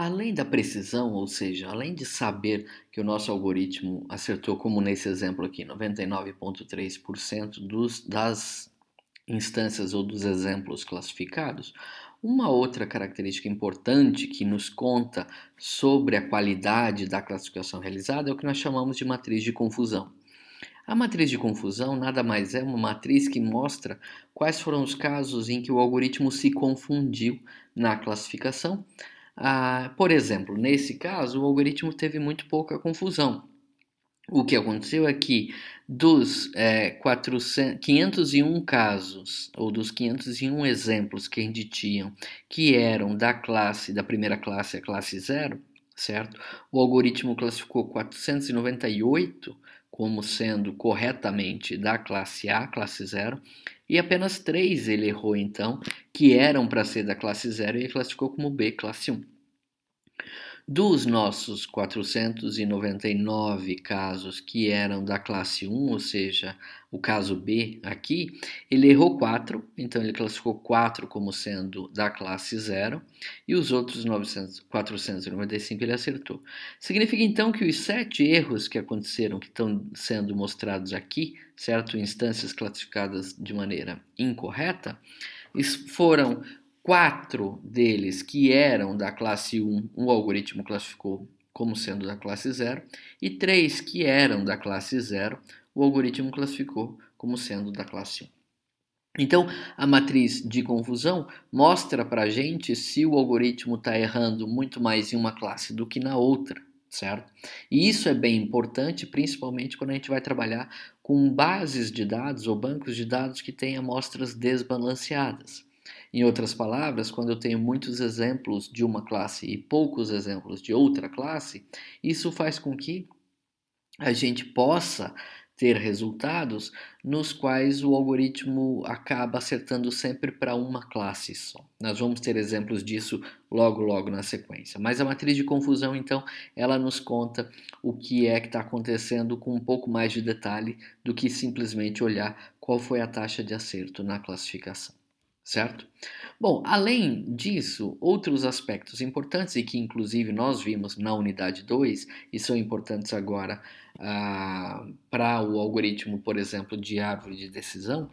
Além da precisão, ou seja, além de saber que o nosso algoritmo acertou, como nesse exemplo aqui, 99,3% das instâncias ou dos exemplos classificados, uma outra característica importante que nos conta sobre a qualidade da classificação realizada é o que nós chamamos de matriz de confusão. A matriz de confusão nada mais é uma matriz que mostra quais foram os casos em que o algoritmo se confundiu na classificação. Por exemplo, nesse caso, o algoritmo teve muito pouca confusão. O que aconteceu é que dos 501 casos, ou dos 501 exemplos que a gente tinha, que eram da primeira classe, a classe 0, certo? O algoritmo classificou 498 como sendo corretamente da classe A, classe 0, e apenas 3 ele errou então, que eram para ser da classe 0 e ele classificou como B, classe 1. Dos nossos 499 casos que eram da classe 1, ou seja, o caso B aqui, ele errou 4, então ele classificou 4 como sendo da classe 0, e os outros 495 ele acertou. Significa então que os 7 erros que aconteceram, que estão sendo mostrados aqui, certo? Instâncias classificadas de maneira incorreta, foram 4 deles que eram da classe 1, o algoritmo classificou como sendo da classe 0, e 3 que eram da classe 0, o algoritmo classificou como sendo da classe 1. Então, a matriz de confusão mostra para a gente se o algoritmo está errando muito mais em uma classe do que na outra, certo? E isso é bem importante, principalmente quando a gente vai trabalhar com bases de dados ou bancos de dados que têm amostras desbalanceadas. Em outras palavras, quando eu tenho muitos exemplos de uma classe e poucos exemplos de outra classe, isso faz com que a gente possa ter resultados nos quais o algoritmo acaba acertando sempre para uma classe só. Nós vamos ter exemplos disso logo na sequência. Mas a matriz de confusão, então, ela nos conta o que é que está acontecendo com um pouco mais de detalhe do que simplesmente olhar qual foi a taxa de acerto na classificação. Certo? Bom, além disso, outros aspectos importantes e que inclusive nós vimos na unidade 2 e são importantes agora para o algoritmo, por exemplo, de árvore de decisão,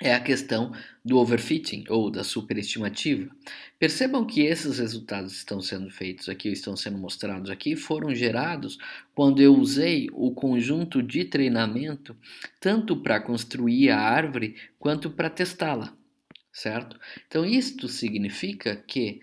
é a questão do overfitting ou da superestimativa. Percebam que esses resultados estão sendo feitos aqui, estão sendo mostrados aqui, foram gerados quando eu usei o conjunto de treinamento tanto para construir a árvore quanto para testá-la. Certo? Então, isto significa que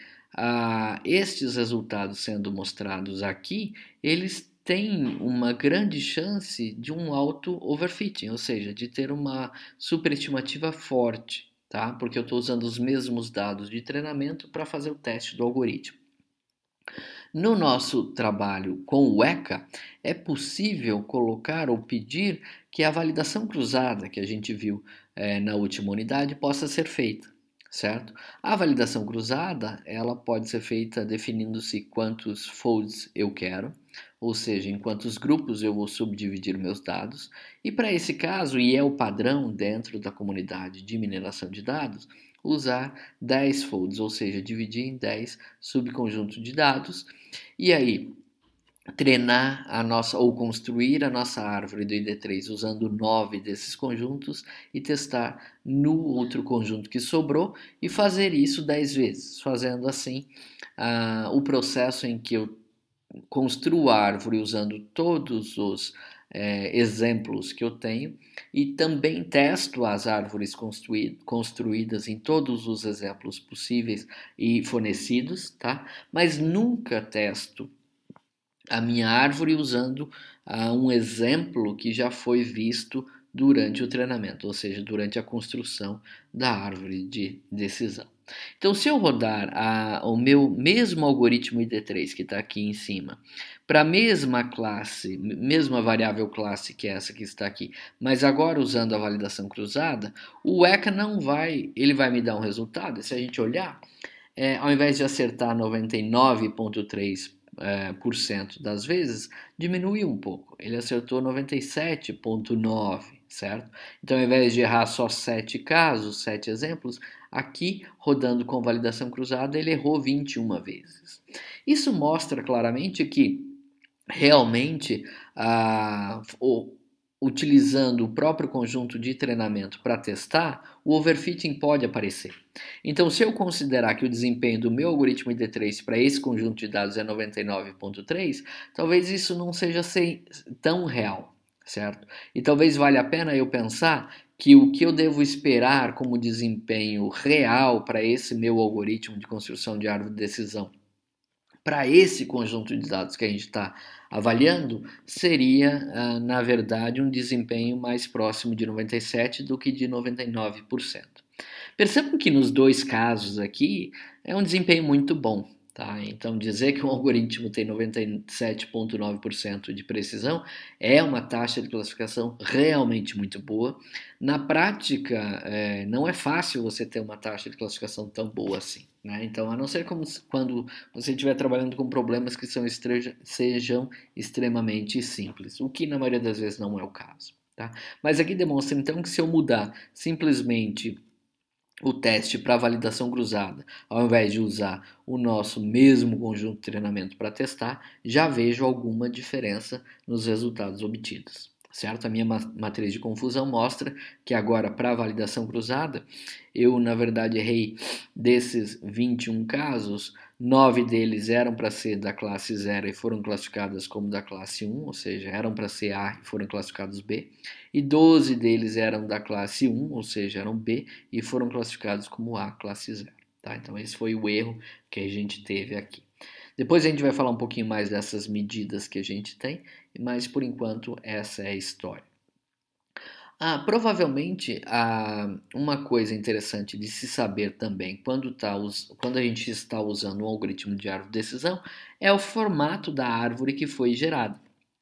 estes resultados sendo mostrados aqui, eles têm uma grande chance de um alto overfitting, ou seja, de ter uma superestimativa forte, tá? Porque eu estou usando os mesmos dados de treinamento para fazer o teste do algoritmo. No nosso trabalho com o ECA, é possível colocar ou pedir que a validação cruzada que a gente viu na última unidade possa ser feita, certo? A validação cruzada, ela pode ser feita definindo-se quantos folds eu quero, ou seja, em quantos grupos eu vou subdividir meus dados, e para esse caso, e é o padrão dentro da comunidade de mineração de dados, usar 10 folds, ou seja, dividir em 10 subconjuntos de dados, e aí treinar a nossa ou construir a nossa árvore do ID3 usando 9 desses conjuntos e testar no outro conjunto que sobrou e fazer isso 10 vezes, fazendo assim o processo em que eu construo a árvore usando todos os exemplos que eu tenho e também testo as árvores construídas em todos os exemplos possíveis e fornecidos, tá? Mas nunca testo a minha árvore usando um exemplo que já foi visto durante o treinamento, ou seja, durante a construção da árvore de decisão. Então, se eu rodar o meu mesmo algoritmo ID3 que está aqui em cima, para a mesma classe, mesma variável classe que essa que está aqui, mas agora usando a validação cruzada, o ECA não vai, ele vai me dar um resultado, e se a gente olhar, ao invés de acertar 99,3% das vezes, diminuiu um pouco. Ele acertou 97,9%, certo? Então, ao invés de errar só 7 casos, 7 exemplos, Aqui, rodando com validação cruzada, ele errou 21 vezes. Isso mostra claramente que realmente utilizando o próprio conjunto de treinamento para testar, o overfitting pode aparecer. Então, se eu considerar que o desempenho do meu algoritmo ID3 para esse conjunto de dados é 99,3, talvez isso não seja tão real, certo? E talvez valha a pena eu pensar que o que eu devo esperar como desempenho real para esse meu algoritmo de construção de árvore de decisão, para esse conjunto de dados que a gente está avaliando, seria, na verdade, um desempenho mais próximo de 97% do que de 99%. Percebam que nos dois casos aqui é um desempenho muito bom. Tá? Então, dizer que um algoritmo tem 97,9% de precisão é uma taxa de classificação realmente muito boa. Na prática, não é fácil você ter uma taxa de classificação tão boa assim. Né? Então, a não ser quando você estiver trabalhando com problemas que sejam extremamente simples, o que na maioria das vezes não é o caso. Tá? Mas aqui demonstra então que se eu mudar simplesmente o teste para validação cruzada, ao invés de usar o nosso mesmo conjunto de treinamento para testar, já vejo alguma diferença nos resultados obtidos. Certo? A minha matriz de confusão mostra que agora para validação cruzada, eu na verdade errei desses 21 casos, 9 deles eram para ser da classe 0 e foram classificadas como da classe 1, ou seja, eram para ser A e foram classificados B, e 12 deles eram da classe 1, ou seja, eram B e foram classificados como A, classe 0. Tá? Então esse foi o erro que a gente teve aqui. Depois a gente vai falar um pouquinho mais dessas medidas que a gente tem, mas por enquanto essa é a história. Provavelmente uma coisa interessante de se saber também quando a gente está usando um algoritmo de árvore de decisão é o formato da árvore que foi gerada,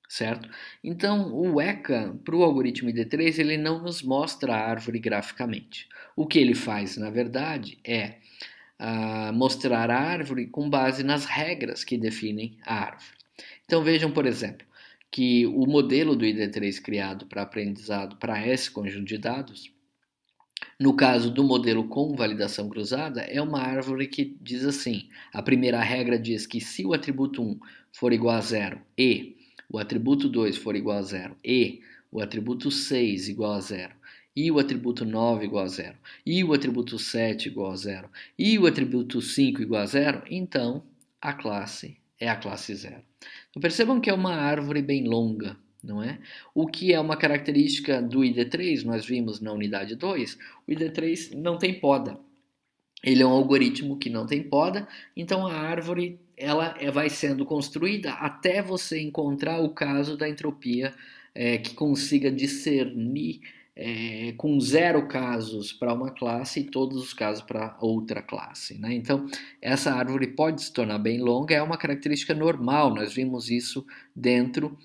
certo? Então o ECA para o algoritmo ID3 ele não nos mostra a árvore graficamente. O que ele faz na verdade é mostrar a árvore com base nas regras que definem a árvore. Então vejam, por exemplo, que o modelo do ID3 criado para aprendizado para esse conjunto de dados, no caso do modelo com validação cruzada, é uma árvore que diz assim, a primeira regra diz que se o atributo 1 for igual a 0 e o atributo 2 for igual a 0 e o atributo 6 igual a 0, e o atributo 9 igual a 0, e o atributo 7 igual a 0, e o atributo 5 igual a 0, então a classe é a classe 0. Então percebam que é uma árvore bem longa, não é? O que é uma característica do ID3, nós vimos na unidade 2, o ID3 não tem poda. Ele é um algoritmo que não tem poda, então a árvore ela vai sendo construída até você encontrar o caso da entropia que consiga discernir com 0 casos para uma classe e todos os casos para outra classe. Né? Então, essa árvore pode se tornar bem longa, é uma característica normal, nós vimos isso dentro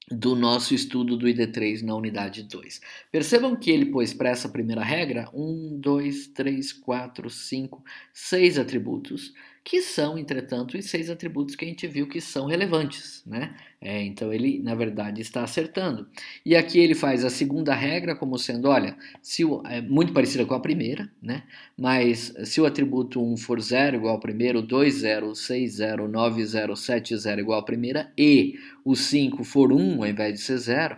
do nosso estudo do ID3 na unidade 2. Percebam que ele pôs para essa primeira regra 1, 2, 3, 4, 5, 6 atributos, que são, entretanto, os 6 atributos que a gente viu que são relevantes, né? Então ele, na verdade, está acertando. E aqui ele faz a segunda regra como sendo, olha, muito parecida com a primeira, né? Mas se o atributo 1 for 0 igual ao primeiro, 2, 0, 6, 0, 9, 0, 7, 0 igual à primeira, e o 5 for 1 ao invés de ser 0,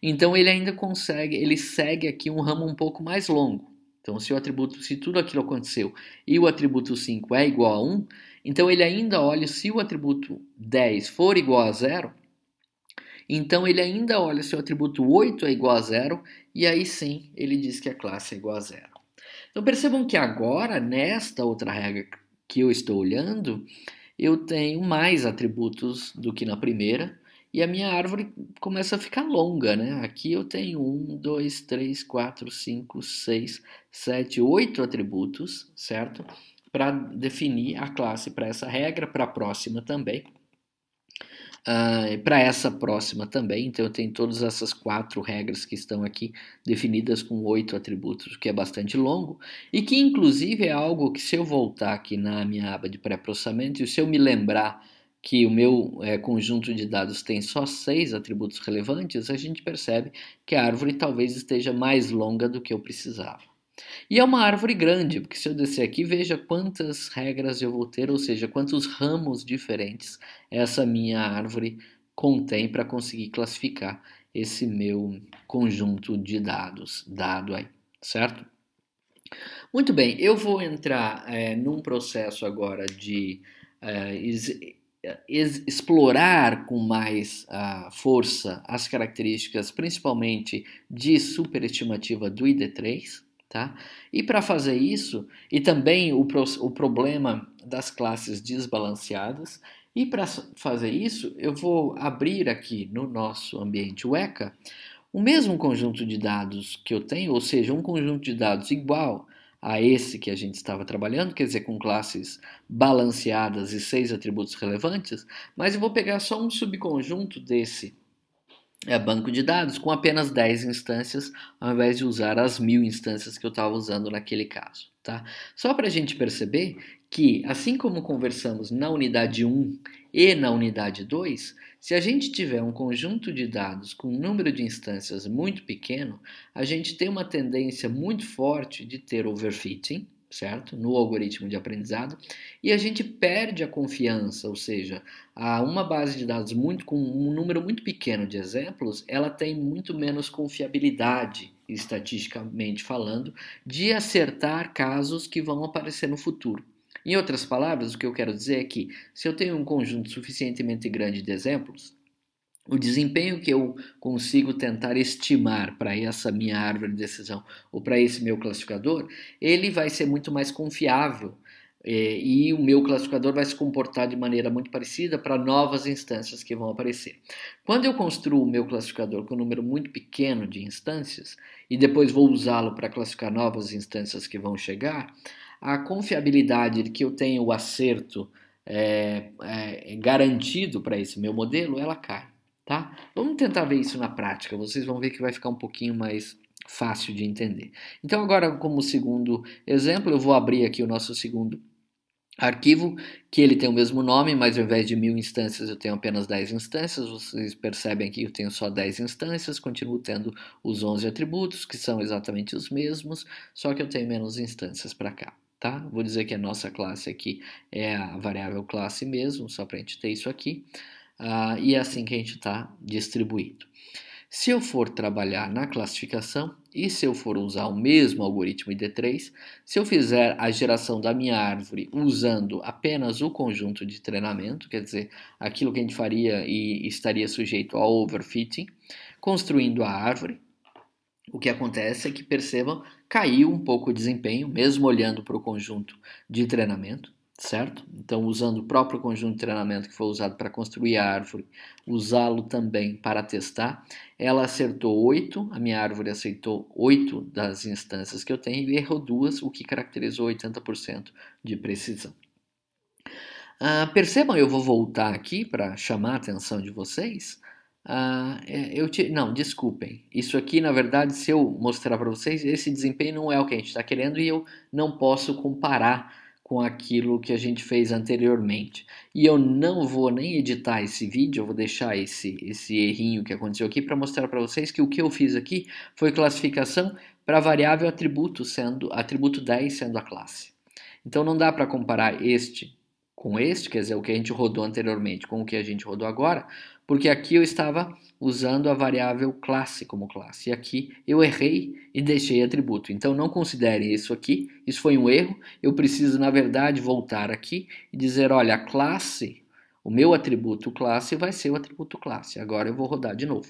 então ele ainda consegue, ele segue aqui um ramo um pouco mais longo. Então, se tudo aquilo aconteceu e o atributo 5 é igual a 1, então ele ainda olha se o atributo 10 for igual a 0, então ele ainda olha se o atributo 8 é igual a 0, e aí sim ele diz que a classe é igual a 0. Então percebam que agora, nesta outra regra que eu estou olhando, eu tenho mais atributos do que na primeira, e a minha árvore começa a ficar longa, né? Aqui eu tenho 1, 2, 3, 4, 5, 6, 7, 8 atributos, certo? Para definir a classe para essa regra, para a próxima também. Para essa próxima também, então eu tenho todas essas 4 regras que estão aqui definidas com 8 atributos, que é bastante longo, e que inclusive é algo que se eu voltar aqui na minha aba de pré-processamento, e se eu me lembrar que o meu conjunto de dados tem só 6 atributos relevantes, a gente percebe que a árvore talvez esteja mais longa do que eu precisava. E é uma árvore grande, porque se eu descer aqui, veja quantas regras eu vou ter, ou seja, quantos ramos diferentes essa minha árvore contém para conseguir classificar esse meu conjunto de dados dado aí, certo? Muito bem, eu vou entrar num processo agora de é, explorar com mais força as características, principalmente de superestimativa do ID3, tá? E para fazer isso, e também o problema das classes desbalanceadas, e para fazer isso, eu vou abrir aqui no nosso ambiente Weka o mesmo conjunto de dados que eu tenho, ou seja, um conjunto de dados igual a esse que a gente estava trabalhando, quer dizer, com classes balanceadas e 6 atributos relevantes, mas eu vou pegar só um subconjunto desse banco de dados com apenas 10 instâncias, ao invés de usar as 1000 instâncias que eu estava usando naquele caso. Tá? Só para a gente perceber que, assim como conversamos na unidade 1 e na unidade 2, se a gente tiver um conjunto de dados com um número de instâncias muito pequeno, a gente tem uma tendência muito forte de ter overfitting, certo? No algoritmo de aprendizado, e a gente perde a confiança, ou seja, uma base de dados com um número muito pequeno de exemplos, ela tem muito menos confiabilidade, estatisticamente falando, de acertar casos que vão aparecer no futuro. Em outras palavras, o que eu quero dizer é que se eu tenho um conjunto suficientemente grande de exemplos, o desempenho que eu consigo tentar estimar para essa minha árvore de decisão ou para esse meu classificador, ele vai ser muito mais confiável e o meu classificador vai se comportar de maneira muito parecida para novas instâncias que vão aparecer. Quando eu construo o meu classificador com um número muito pequeno de instâncias e depois vou usá-lo para classificar novas instâncias que vão chegar, a confiabilidade de que eu tenho o acerto garantido para esse meu modelo, ela cai. Tá? Vamos tentar ver isso na prática, vocês vão ver que vai ficar um pouquinho mais fácil de entender. Então agora, como segundo exemplo, eu vou abrir aqui o nosso segundo arquivo, que ele tem o mesmo nome, mas ao invés de 1000 instâncias eu tenho apenas 10 instâncias, vocês percebem que eu tenho só 10 instâncias, continuo tendo os 11 atributos, que são exatamente os mesmos, só que eu tenho menos instâncias para cá. Tá? Vou dizer que a nossa classe aqui é a variável classe mesmo, só para a gente ter isso aqui. E é assim que a gente está distribuído. Se eu for trabalhar na classificação e se eu for usar o mesmo algoritmo ID3, se eu fizer a geração da minha árvore usando apenas o conjunto de treinamento, quer dizer, aquilo que a gente faria e estaria sujeito ao overfitting, construindo a árvore, o que acontece é que, percebam, caiu um pouco o desempenho, mesmo olhando para o conjunto de treinamento, certo? Então, usando o próprio conjunto de treinamento que foi usado para construir a árvore, usá-lo também para testar, ela acertou 8, a minha árvore aceitou 8 das instâncias que eu tenho e errou 2, o que caracterizou 80% de precisão. Percebam, eu vou voltar aqui para chamar a atenção de vocês. Não, desculpem. Isso aqui, na verdade, se eu mostrar para vocês, esse desempenho não é o que a gente está querendo e eu não posso comparar com aquilo que a gente fez anteriormente. E eu não vou nem editar esse vídeo, eu vou deixar esse errinho que aconteceu aqui para mostrar para vocês que o que eu fiz aqui foi classificação para a variável atributo 10 sendo a classe. Então não dá para comparar este com este, quer dizer, o que a gente rodou anteriormente com o que a gente rodou agora, porque aqui eu estava usando a variável classe como classe, e aqui eu errei e deixei atributo. Então não considerem isso aqui, isso foi um erro, eu preciso na verdade voltar aqui e dizer, olha, a classe, o meu atributo classe vai ser o atributo classe, agora eu vou rodar de novo.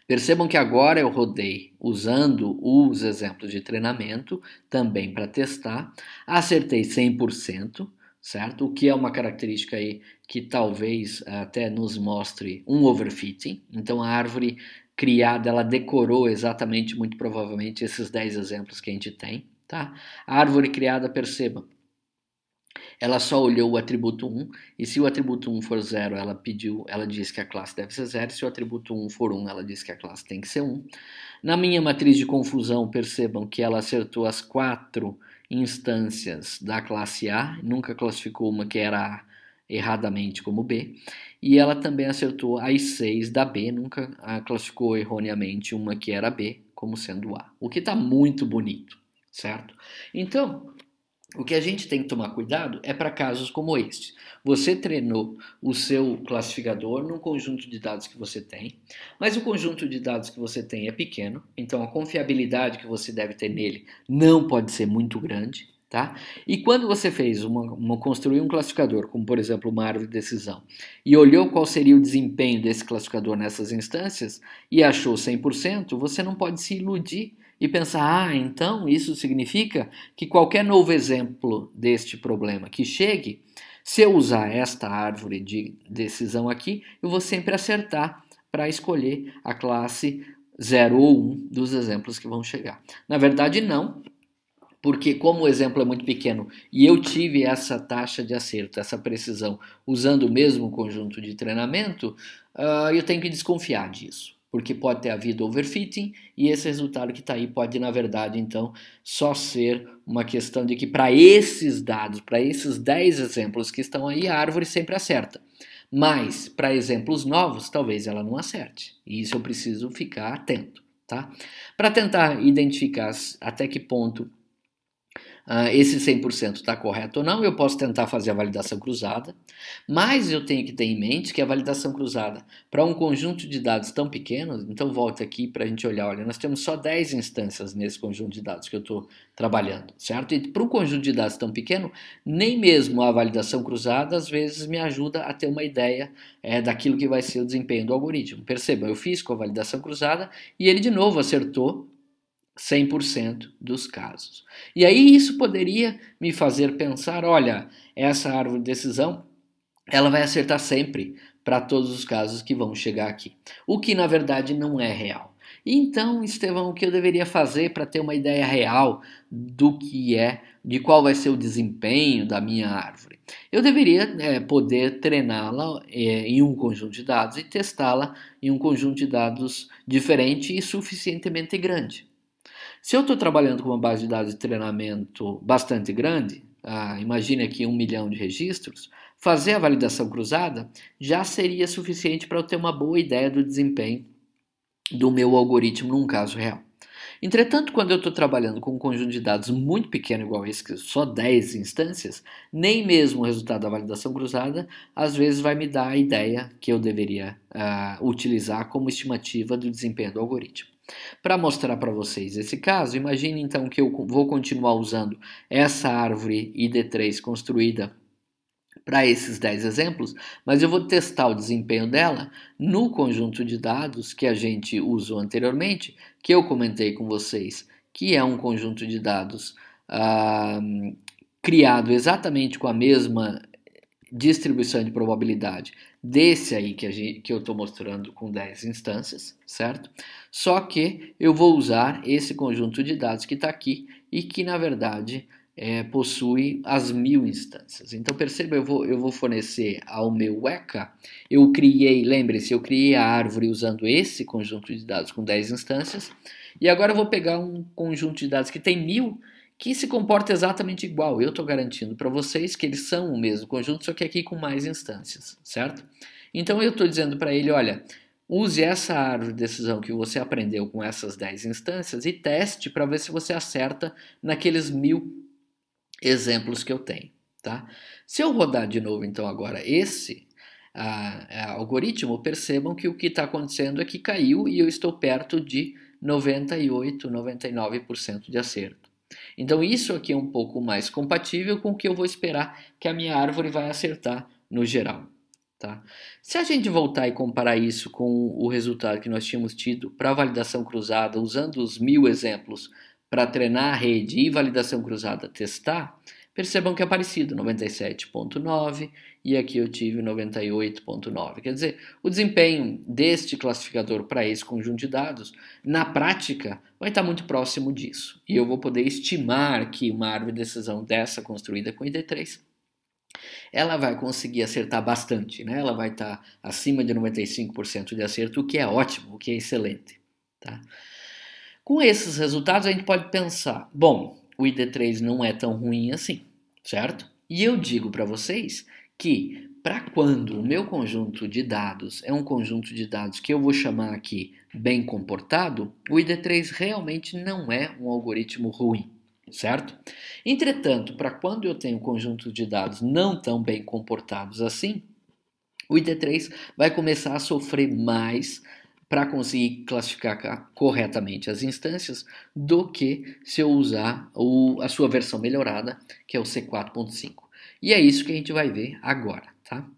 Percebam que agora eu rodei usando os exemplos de treinamento, também para testar, acertei 100%, certo? O que é uma característica aí que talvez até nos mostre um overfitting. Então a árvore criada, ela decorou exatamente, muito provavelmente, esses 10 exemplos que a gente tem, tá? A árvore criada, perceba, ela só olhou o atributo 1, e se o atributo 1 for 0, ela diz que a classe deve ser 0, se o atributo 1 for 1, ela diz que a classe tem que ser 1. Na minha matriz de confusão, percebam que ela acertou as 4 instâncias da classe A, nunca classificou uma que era A erradamente como B, e ela também acertou as 6 da B, nunca classificou erroneamente uma que era B como sendo A, o que está muito bonito, certo? Então, o que a gente tem que tomar cuidado é para casos como este. Você treinou o seu classificador num conjunto de dados que você tem, mas o conjunto de dados que você tem é pequeno, então a confiabilidade que você deve ter nele não pode ser muito grande. Tá? E quando você fez construiu um classificador, como por exemplo uma árvore de decisão, e olhou qual seria o desempenho desse classificador nessas instâncias e achou 100%, você não pode se iludir e pensar, então isso significa que qualquer novo exemplo deste problema que chegue, se eu usar esta árvore de decisão aqui, eu vou sempre acertar para escolher a classe 0 ou 1 dos exemplos que vão chegar. Na verdade, não, porque como o exemplo é muito pequeno e eu tive essa taxa de acerto, essa precisão, usando o mesmo conjunto de treinamento, eu tenho que desconfiar disso, porque pode ter havido overfitting e esse resultado que está aí pode, na verdade, então, só ser uma questão de que para esses dados, para esses 10 exemplos que estão aí, a árvore sempre acerta. Mas, para exemplos novos, talvez ela não acerte. E isso eu preciso ficar atento, tá? Para tentar identificar até que ponto esse 100% está correto ou não, eu posso tentar fazer a validação cruzada, mas eu tenho que ter em mente que a validação cruzada para um conjunto de dados tão pequenos, então volta aqui para a gente olhar, olha, nós temos só 10 instâncias nesse conjunto de dados que eu estou trabalhando, certo? E para um conjunto de dados tão pequeno, nem mesmo a validação cruzada às vezes me ajuda a ter uma ideia daquilo que vai ser o desempenho do algoritmo. Percebam, eu fiz com a validação cruzada e ele de novo acertou 100% dos casos. E aí isso poderia me fazer pensar, olha, essa árvore de decisão, ela vai acertar sempre para todos os casos que vão chegar aqui. O que na verdade não é real. Então, Estevão, o que eu deveria fazer para ter uma ideia real do que de qual vai ser o desempenho da minha árvore? Eu deveria poder treiná-la em um conjunto de dados e testá-la em um conjunto de dados diferente e suficientemente grande. Se eu estou trabalhando com uma base de dados de treinamento bastante grande, imagine aqui 1 milhão de registros, fazer a validação cruzada já seria suficiente para eu ter uma boa ideia do desempenho do meu algoritmo num caso real. Entretanto, quando eu estou trabalhando com um conjunto de dados muito pequeno, igual esse, que só 10 instâncias, nem mesmo o resultado da validação cruzada às vezes vai me dar a ideia que eu deveria utilizar como estimativa do desempenho do algoritmo. Para mostrar para vocês esse caso, imagine então que eu vou continuar usando essa árvore ID3 construída para esses 10 exemplos, mas eu vou testar o desempenho dela no conjunto de dados que a gente usou anteriormente, que eu comentei com vocês, que é um conjunto de dados criado exatamente com a mesma distribuição de probabilidade desse aí que eu estou mostrando com 10 instâncias, certo? Só que eu vou usar esse conjunto de dados que está aqui e que, na verdade, possui as 1000 instâncias. Então, perceba, eu vou fornecer ao meu ECA, lembre-se, eu criei a árvore usando esse conjunto de dados com 10 instâncias, e agora eu vou pegar um conjunto de dados que tem 1000, que se comporta exatamente igual. Eu estou garantindo para vocês que eles são o mesmo conjunto, só que aqui com mais instâncias, certo? Então eu estou dizendo para ele, olha, use essa árvore de decisão que você aprendeu com essas 10 instâncias e teste para ver se você acerta naqueles 1000 exemplos que eu tenho, tá? Se eu rodar de novo, então, agora esse algoritmo, percebam que o que está acontecendo é que caiu e eu estou perto de 98, 99% de acerto. Então isso aqui é um pouco mais compatível com o que eu vou esperar que a minha árvore vai acertar no geral. Tá? Se a gente voltar e comparar isso com o resultado que nós tínhamos tido para validação cruzada, usando os 1000 exemplos para treinar a rede e validação cruzada testar, percebam que é parecido, 97,9 e aqui eu tive 98,9. Quer dizer, o desempenho deste classificador para esse conjunto de dados, na prática, vai estar muito próximo disso. E eu vou poder estimar que uma árvore de decisão dessa construída com ID3, ela vai conseguir acertar bastante, né? Ela vai estar acima de 95% de acerto, o que é ótimo, o que é excelente. Tá? Com esses resultados, a gente pode pensar, bom, o ID3 não é tão ruim assim, certo? E eu digo para vocês que para quando o meu conjunto de dados é um conjunto de dados que eu vou chamar aqui bem comportado, o ID3 realmente não é um algoritmo ruim, certo? Entretanto, para quando eu tenho um conjunto de dados não tão bem comportados assim, o ID3 vai começar a sofrer mais para conseguir classificar corretamente as instâncias do que se eu usar a sua versão melhorada, que é o C4.5. E é isso que a gente vai ver agora, tá?